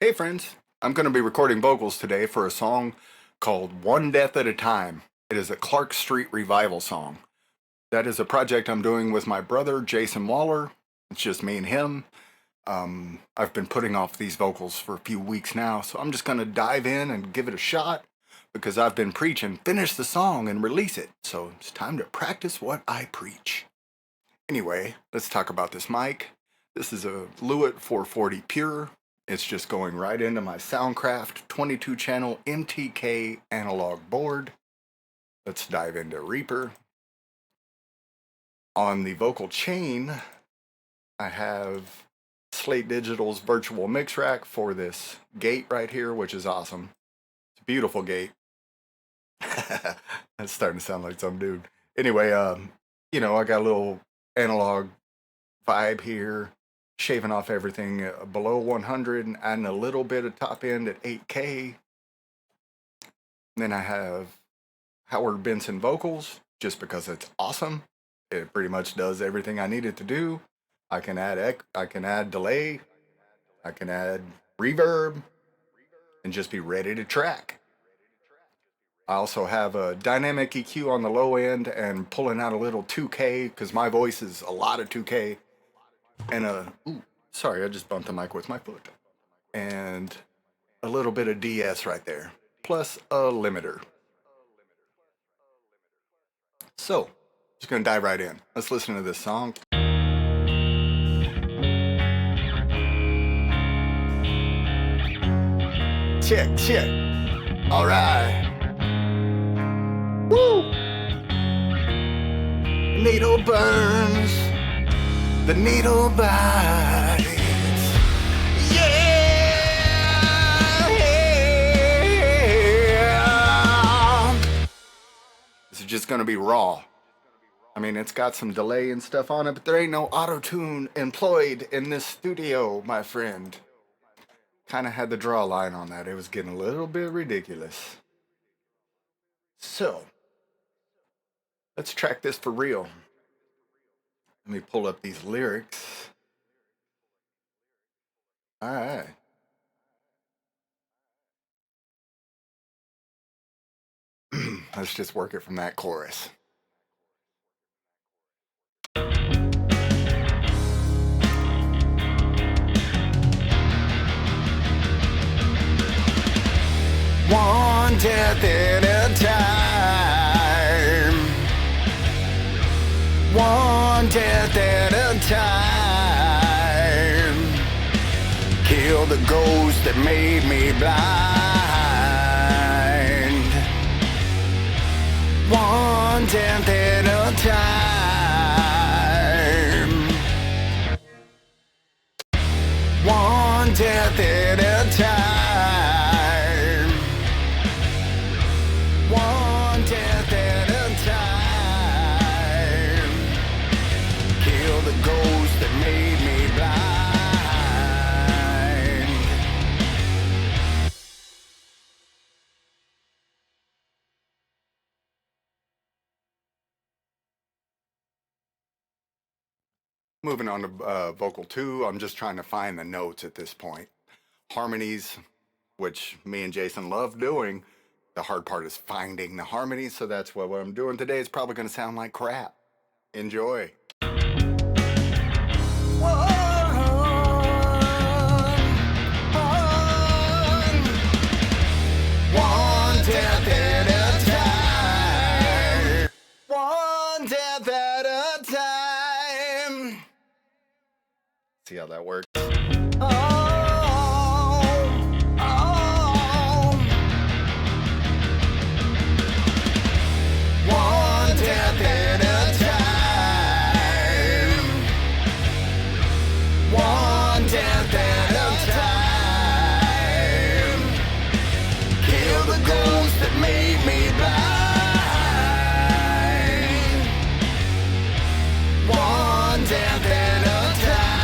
Hey friends, I'm going to be recording vocals today for a song called One Death at a Time. It is a Clarke Street Revival song. That is a project I'm doing with my brother, Jason Waller. It's just me and him. I've been putting off these vocals for a few weeks now, so I'm just going to dive in and give it a shot because I've been preaching, finish the song and release it. So it's time to practice what I preach. Anyway, let's talk about this mic. This is a Lewitt 440 Pure. It's just going right into my Soundcraft 22-channel MTK analog board. Let's dive into REAPER. On the vocal chain, I have Slate Digital's virtual mix rack for this gate right here, which is awesome. It's a beautiful gate. That's starting to sound like some dude. Anyway, I got a little analog vibe here. Shaving off everything below 100 and adding a little bit of top end at 8K. And then I have Howard Benson vocals, just because it's awesome. It pretty much does everything I need it to do. I can add delay, I can add reverb, and just be ready to track. I also have a dynamic EQ on the low end and pulling out a little 2K, because my voice is a lot of 2K. And sorry, I just bumped the mic with my foot. And a little bit of DS right there, plus a limiter. So, just gonna dive right in. Let's listen to this song. Check. All right. Woo! Needle burns. The needle bites. Yeah. This is just gonna be raw. I mean, it's got some delay and stuff on it, but there ain't no auto-tune employed in this studio, my friend. Kinda had the draw line on that. It was getting a little bit ridiculous. So, let's track this for real. Let me pull up these lyrics. All right. Let's just work it from that chorus. One death at a time. One death at a time. Kill the ghost that made me blind. One death at a time. One death at a time. One death at a time. Kill the ghost that made me blind. Moving on to vocal 2, I'm just trying to find the notes at this point. Harmonies, which me and Jason love doing. The hard part is finding the harmonies, so that's what I'm doing today. It's probably going to sound like crap. Enjoy. One death at a time. One death at a time. See how that works? One death at a time. One death at a time. Kill the ghost that made me blind. One death at a time.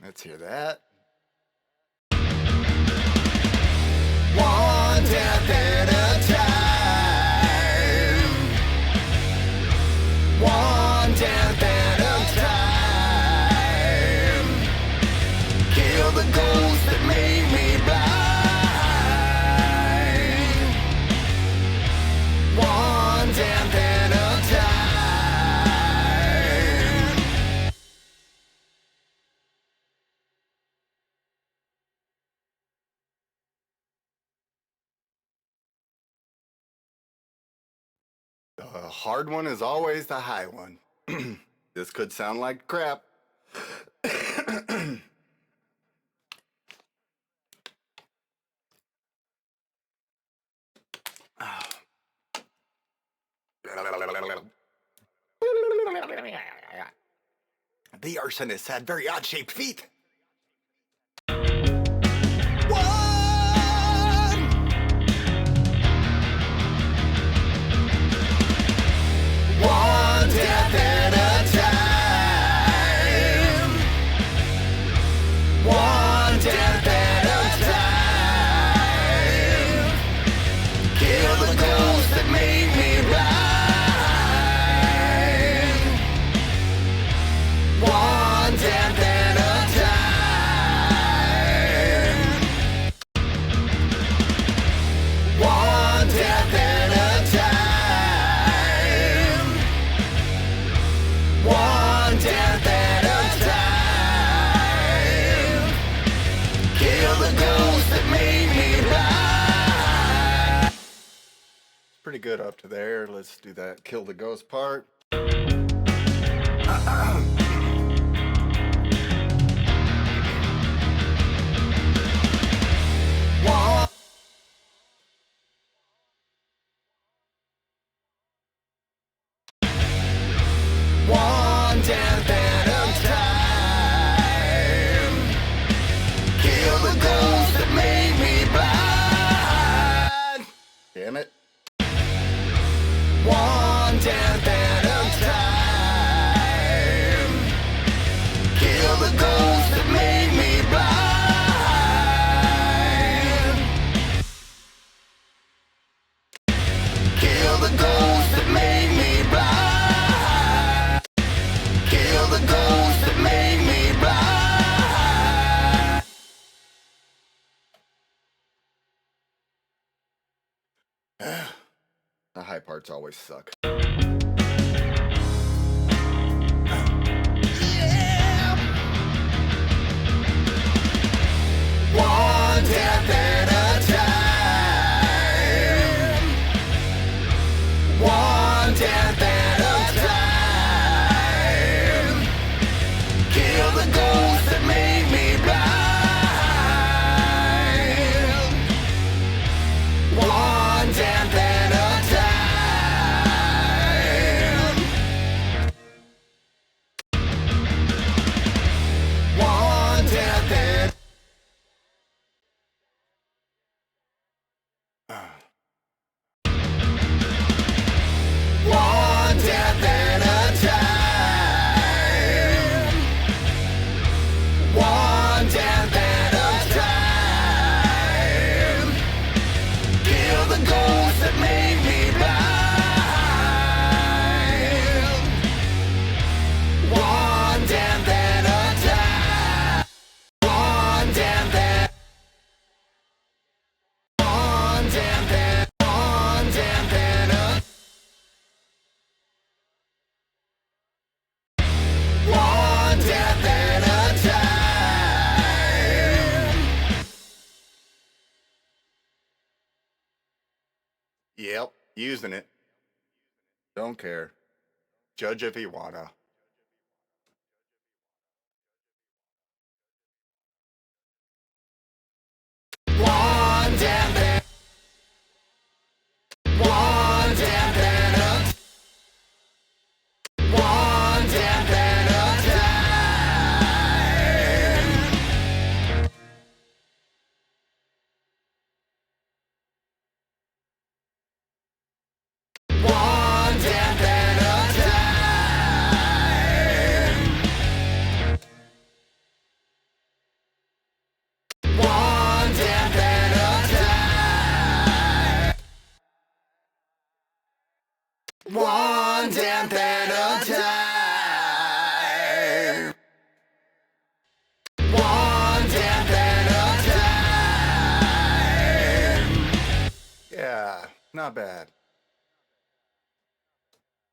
Let's hear that. One death at a time. One death at a time. A hard one is always the high one. This could sound like crap. The arsonist had very odd-shaped feet. One death at a time. One death at a time. Kill the ghost that made me blind. One death at a time. One death at a time. One death at a time. Kill the ghost that made me blind. It's pretty good up to there. Let's do that kill the ghost part. One death at a time. Kill the ghost that made me blind. Damn it. One death at a time. Kill the ghost that made me blind. Kill the ghost that made me blind. Kill the ghost that made me blind. The high parts always suck. Yeah. One death at a time. One death at a time. Kill the ghost that made me blind. One death at a time. One death at one death at a time. One death at a time. Kill the ghost that made me blind. One death at a time. One death at one death at one death at a one death at a time. Yep, using it. Don't care. Judge if you wanna. One death at one death at a one death at a time. One death at a time. One death at a time. One death at a time. One death at a time. Yeah, not bad.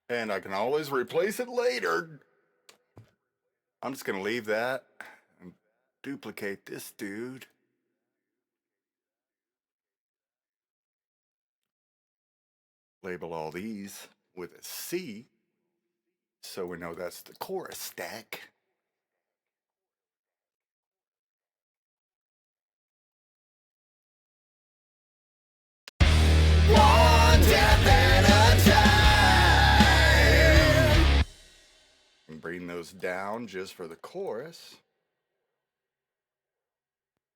And I can always replace it later. I'm just gonna leave that and duplicate this dude. Label all these. with a C, so we know that's the chorus stack. One death at a time. And bring those down just for the chorus.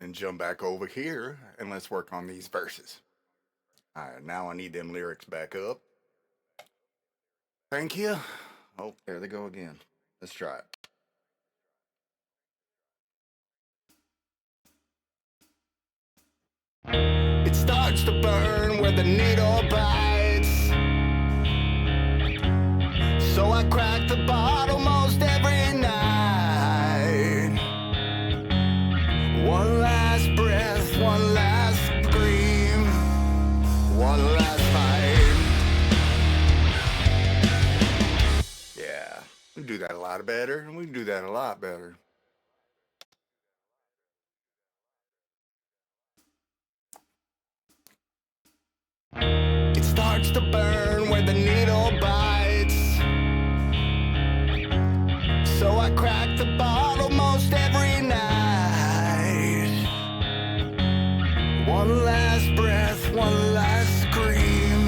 And jump back over here and let's work on these verses. All right, now I need them lyrics back up. Thank you. Oh, there they go again. Let's try it. It starts to burn where the needle bites. So I crack the bottle most every night. One last breath, one last scream, one last fight. Yeah, we can do that a lot better, and we can do that a lot better. It starts to burn where the needle bites. So I crack the bottle most every night. One last breath, one last scream,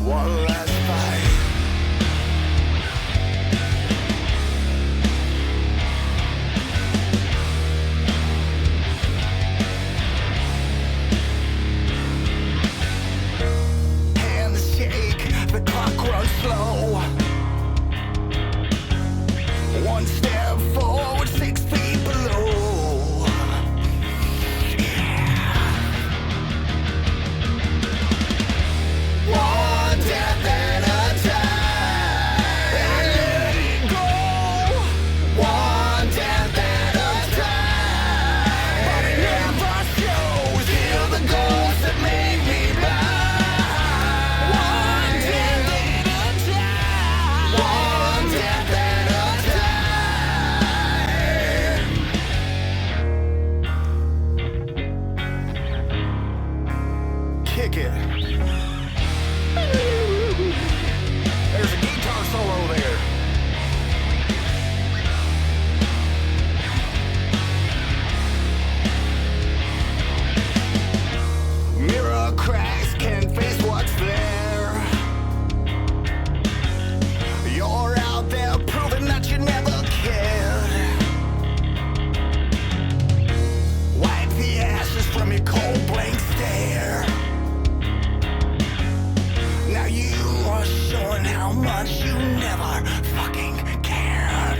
one last fight. Hands shake, the clock runs slow. One step forward, 6 feet below. One death at a time. And let it go. One death at a time. But it never shows. Hear the ghosts that made me blind. One death at a time. One death at a time. Kick it. There's a guitar solo there. Mirror cracks can't face what's there. You're out there proving that you never cared. Wipe the ashes from your cold blank stare. Now you are showing how much you never fucking cared.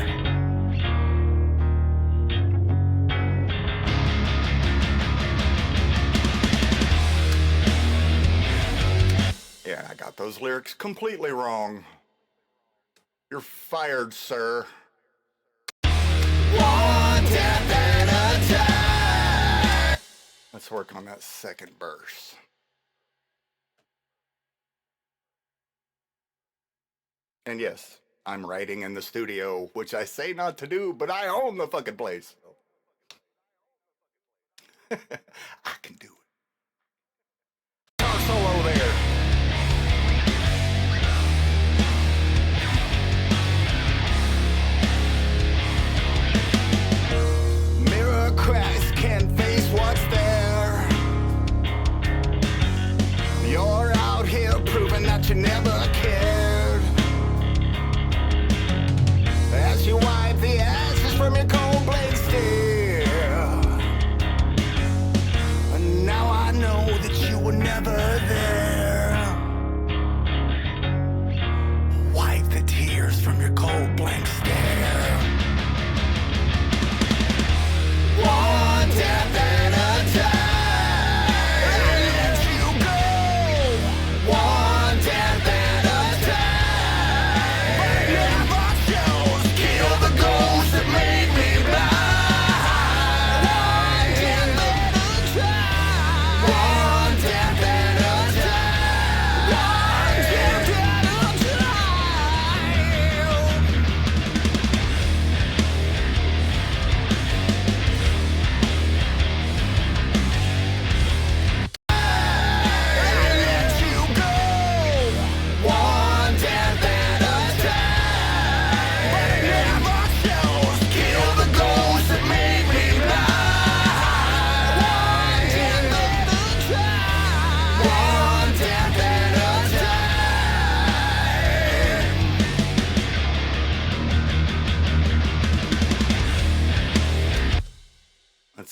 Yeah, I got those lyrics completely wrong. You're fired, sir. One death at a time. Let's work on that second verse. And yes, I'm writing in the studio, which I say not to do, but I own the fucking place. I can do it. Guitar solo there. Mirror cracks can't face what's there. You're out here proving that you never cared. As you wipe the ashes from your cold blade stare. And now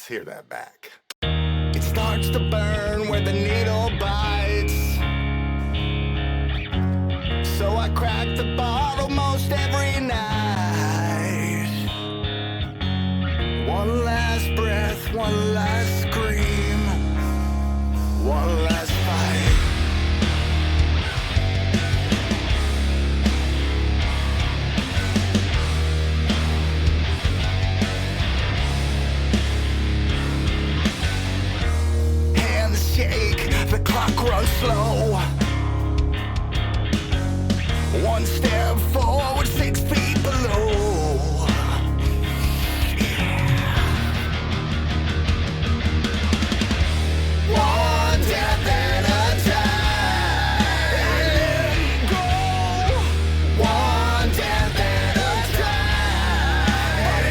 hear that back. It starts to burn where the needle bites, so I crack the bottle most every night. One last breath, one last scream, one last fight. Hands shake, the clock runs slow. One step forward, 6 feet below. One death at a time. Let go. One death at a time.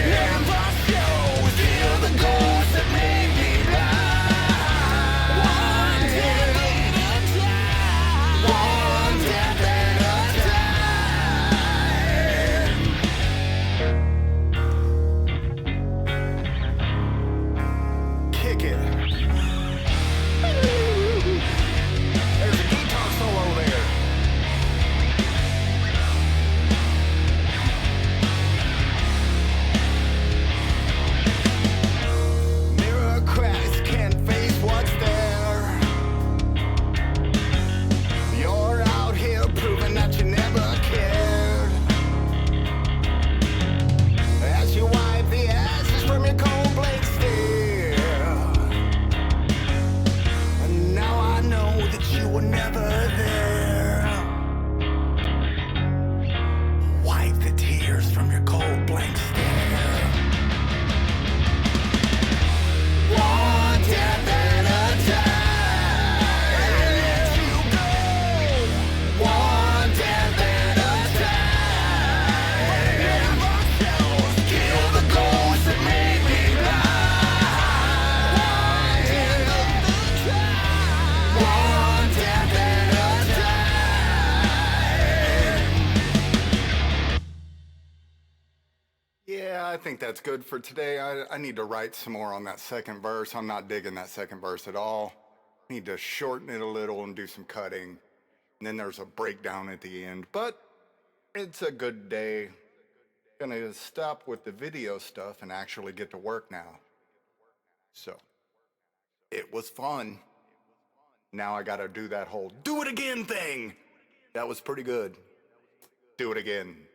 Never shows, kill the ghosts that made me blind. One death at a time. One death at a time. Kick it. There's a guitar solo there. Mirror cracks, can't face what's there. You're out here proving that you never cared. As you wipe the ashes from your cold blade stare. And now I know that you were never there. Wipe the tears from your cold blank stare. One death at a time. Let you go. One death at a time. Never shows, kill the ghosts that made me blind. One death at a time. Yeah, I think that's good for today. I need to write some more on that second verse. I'm not digging that second verse at all. Need to shorten it a little and do some cutting. And then there's a breakdown at the end. But it's a good day. Gonna stop with the video stuff and actually get to work now. So, it was fun. Now I gotta do that whole do it again thing. That was pretty good. Do it again.